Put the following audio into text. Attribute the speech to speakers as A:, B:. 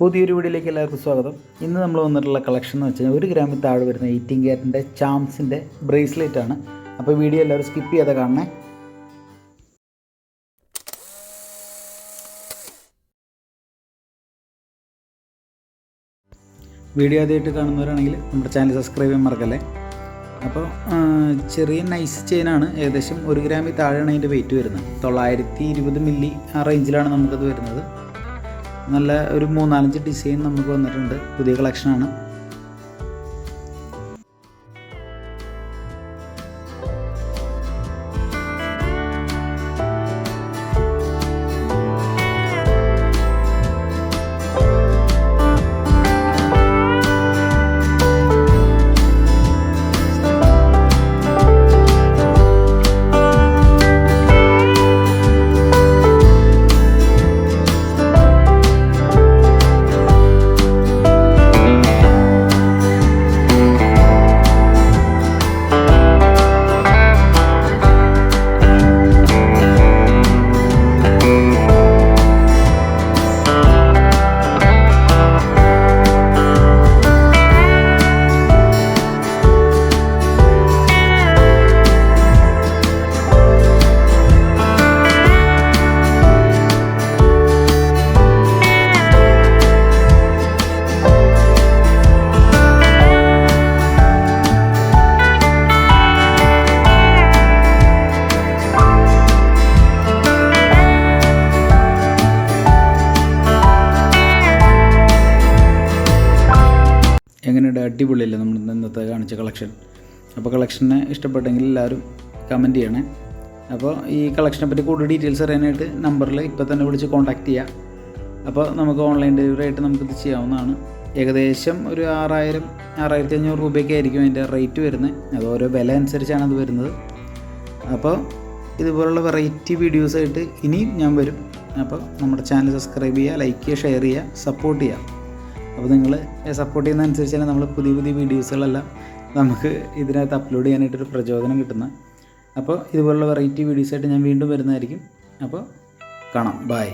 A: പുതിയൊരു വീഡിയോയിലേക്ക് എല്ലാവർക്കും സ്വാഗതം. ഇന്ന് നമ്മൾ വന്നിട്ടുള്ള കളക്ഷൻ എന്ന് വെച്ചാൽ 1 ഗ്രാമിൽ താഴെ വരുന്ന 18 ക്യാരറ്റിൻ്റെ ചാംസിൻ്റെ ബ്രേസ്ലെറ്റ് ആണ്. അപ്പോൾ വീഡിയോ എല്ലാവരും സ്കിപ്പ് ചെയ്യാതെ കാണണേ. വീഡിയോ ആദ്യമായിട്ട് കാണുന്നവരാണെങ്കിൽ നമ്മുടെ ചാനൽ സബ്സ്ക്രൈബ് ചെയ്യാൻ മറക്കല്ലേ. അപ്പോൾ ചെറിയ നൈസ് ചെയിനാണ്. ഏകദേശം 1 ഗ്രാമിൽ താഴെയാണ് അതിൻ്റെ വെയിറ്റ് വരുന്നത്. 920 മില്ലി ആ റേഞ്ചിലാണ് നമുക്കത് വരുന്നത്. നല്ല ഒരു 3-4 ഡിസൈൻ നമുക്ക് വന്നിട്ടുണ്ട്. പുതിയ കളക്ഷനാണ്. എങ്ങനെയുണ്ട്? അടിപൊളിയല്ലേ നമ്മൾ ഇന്നത്തെ കാണിച്ച കളക്ഷൻ? അപ്പോൾ കളക്ഷനെ ഇഷ്ടപ്പെട്ടെങ്കിൽ എല്ലാവരും കമൻറ്റ് ചെയ്യണേ. അപ്പോൾ ഈ കളക്ഷനെ പറ്റി കൂടുതൽ ഡീറ്റെയിൽസ് അറിയാനായിട്ട് നമ്പറിൽ ഇപ്പോൾ തന്നെ വിളിച്ച് കോൺടാക്റ്റ് ചെയ്യാം. അപ്പോൾ നമുക്ക് ഓൺലൈൻ ഡെലിവറി ആയിട്ട് നമുക്കിത് ചെയ്യാവുന്നതാണ്. ഏകദേശം ഒരു 6,000-6,500 രൂപയൊക്കെ ആയിരിക്കും അതിൻ്റെ റേറ്റ് വരുന്നത്. അത് ഓരോ വില അനുസരിച്ചാണ് അത് വരുന്നത്. അപ്പോൾ ഇതുപോലുള്ള വെറൈറ്റി വീഡിയോസായിട്ട് ഇനിയും ഞാൻ വരും. അപ്പോൾ നമ്മുടെ ചാനൽ സബ്സ്ക്രൈബ് ചെയ്യുക, ലൈക്ക് ചെയ്യുക, ഷെയർ ചെയ്യുക, സപ്പോർട്ട് ചെയ്യുക. അപ്പോൾ നിങ്ങൾ സപ്പോർട്ട് ചെയ്യുന്നതനുസരിച്ചാണ് നമ്മൾ പുതിയ വീഡിയോസുകളെല്ലാം നമുക്ക് ഇതിനകത്ത് അപ്ലോഡ് ചെയ്യാനായിട്ടൊരു പ്രചോദനം കിട്ടുന്നത്. അപ്പോൾ ഇതുപോലുള്ള വെറൈറ്റി വീഡിയോസായിട്ട് ഞാൻ വീണ്ടും വരുന്നതായിരിക്കും. അപ്പോൾ കാണാം. ബൈ.